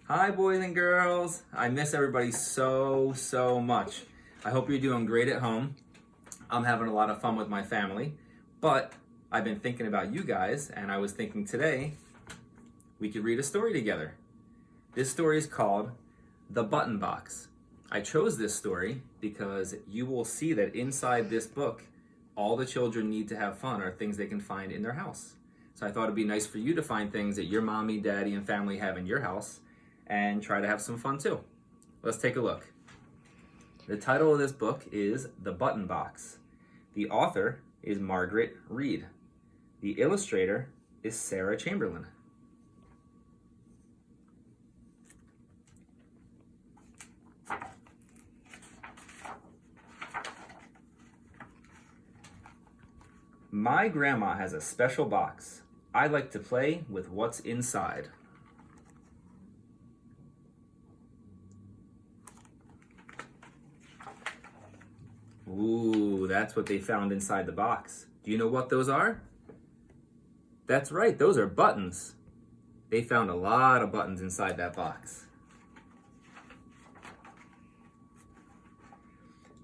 Hi, boys and girls. I miss everybody so much. I hope you're doing great at home. I'm having a lot of fun with my family, but I've been thinking about you guys, and I was thinking today we could read a story together. This story is called The Button Box. I chose this story because you will see that inside this book, all the children need to have fun are things they can find in their house. So I thought it'd be nice for you to find things that your mommy, daddy, and family have in your house and try to have some fun too. Let's take a look. The title of this book is The Button Box. The author is Margaret Reed. The illustrator is Sarah Chamberlain. My grandma has a special box. I like to play with what's inside. Ooh, that's what they found inside the box. Do you know what those are? That's right, those are buttons. They found a lot of buttons inside that box.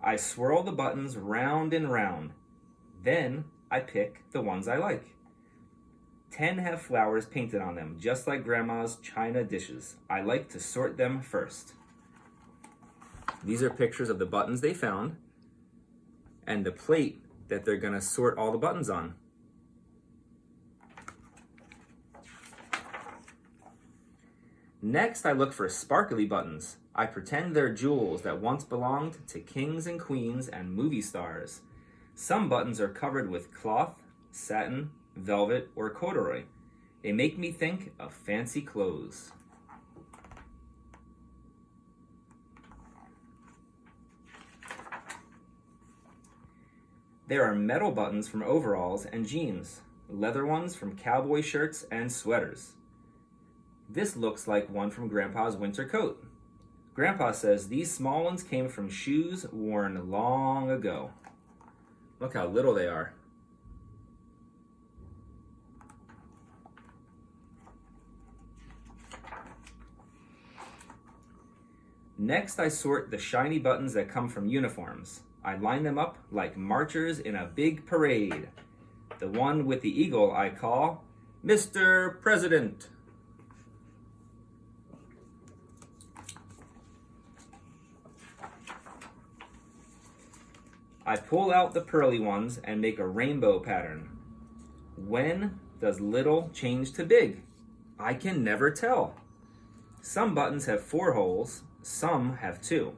I swirl the buttons round and round. Then I pick the ones I like. 10 have flowers painted on them, just like Grandma's china dishes. I like to sort them first. These are pictures of the buttons they found and the plate that they're going to sort all the buttons on. Next, I look for sparkly buttons. I pretend they're jewels that once belonged to kings and queens and movie stars. Some buttons are covered with cloth, satin, velvet, or corduroy. They make me think of fancy clothes. There are metal buttons from overalls and jeans, leather ones from cowboy shirts and sweaters. This looks like one from Grandpa's winter coat. Grandpa says these small ones came from shoes worn long ago. Look how little they are. Next, I sort the shiny buttons that come from uniforms. I line them up like marchers in a big parade. The one with the eagle I call Mr. President. I pull out the pearly ones and make a rainbow pattern. When does little change to big? I can never tell. Some buttons have 4 holes, some have 2.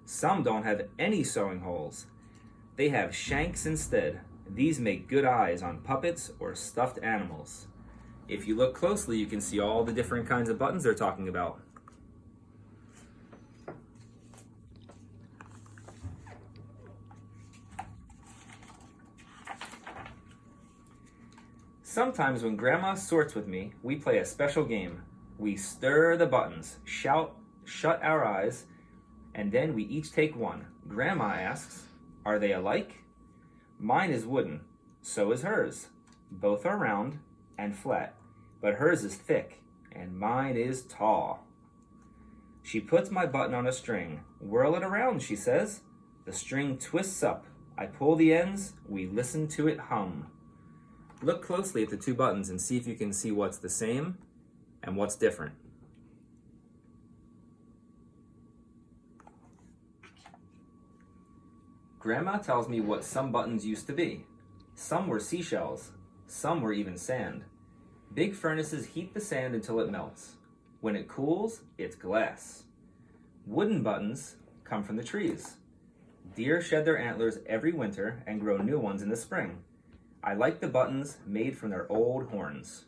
Some don't have any sewing holes. They have shanks instead. These make good eyes on puppets or stuffed animals. If you look closely, you can see all the different kinds of buttons they're talking about. Sometimes when Grandma sorts with me, we play a special game. We stir the buttons, shout, shut our eyes, and then we each take one. Grandma asks, "Are they alike?" Mine is wooden, so is hers. Both are round and flat, but hers is thick and mine is tall. She puts my button on a string. "Whirl it around," she says. The string twists up. I pull the ends. We listen to it hum. Look closely at the 2 buttons and see if you can see what's the same and what's different. Grandma tells me what some buttons used to be. Some were seashells, some were even sand. Big furnaces heat the sand until it melts. When it cools, it's glass. Wooden buttons come from the trees. Deer shed their antlers every winter and grow new ones in the spring. I like the buttons made from their old horns.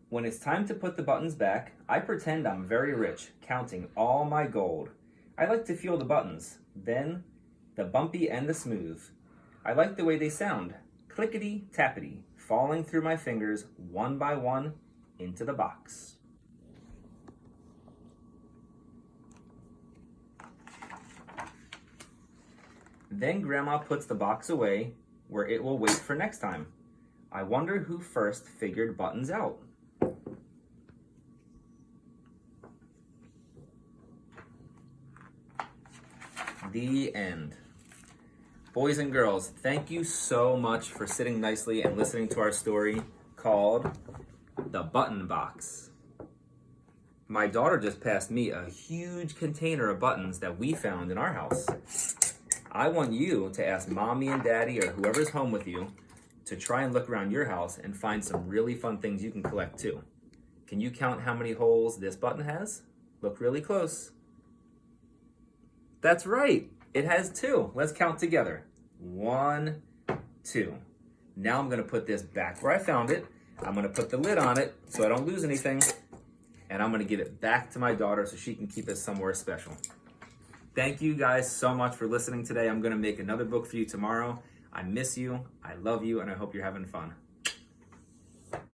When it's time to put the buttons back, I pretend I'm very rich, counting all my gold. I like to feel the buttons, then the bumpy and the smooth. I like the way they sound, clickety-tappity, falling through my fingers one by one into the box. Then Grandma puts the box away. where it will wait for next time. I wonder who first figured buttons out. The end. Boys and girls, thank you so much for sitting nicely and listening to our story called The Button Box. My daughter just passed me a huge container of buttons that we found in our house. I want you to ask mommy and daddy or whoever's home with you to try and look around your house and find some really fun things you can collect too. Can you count how many holes this button has? Look really close. That's right, it has 2. Let's count together. 1, 2. Now I'm gonna put this back where I found it. I'm gonna put the lid on it so I don't lose anything. And I'm gonna give it back to my daughter so she can keep it somewhere special. Thank you guys so much for listening today. I'm gonna make another book for you tomorrow. I miss you, I love you, and I hope you're having fun.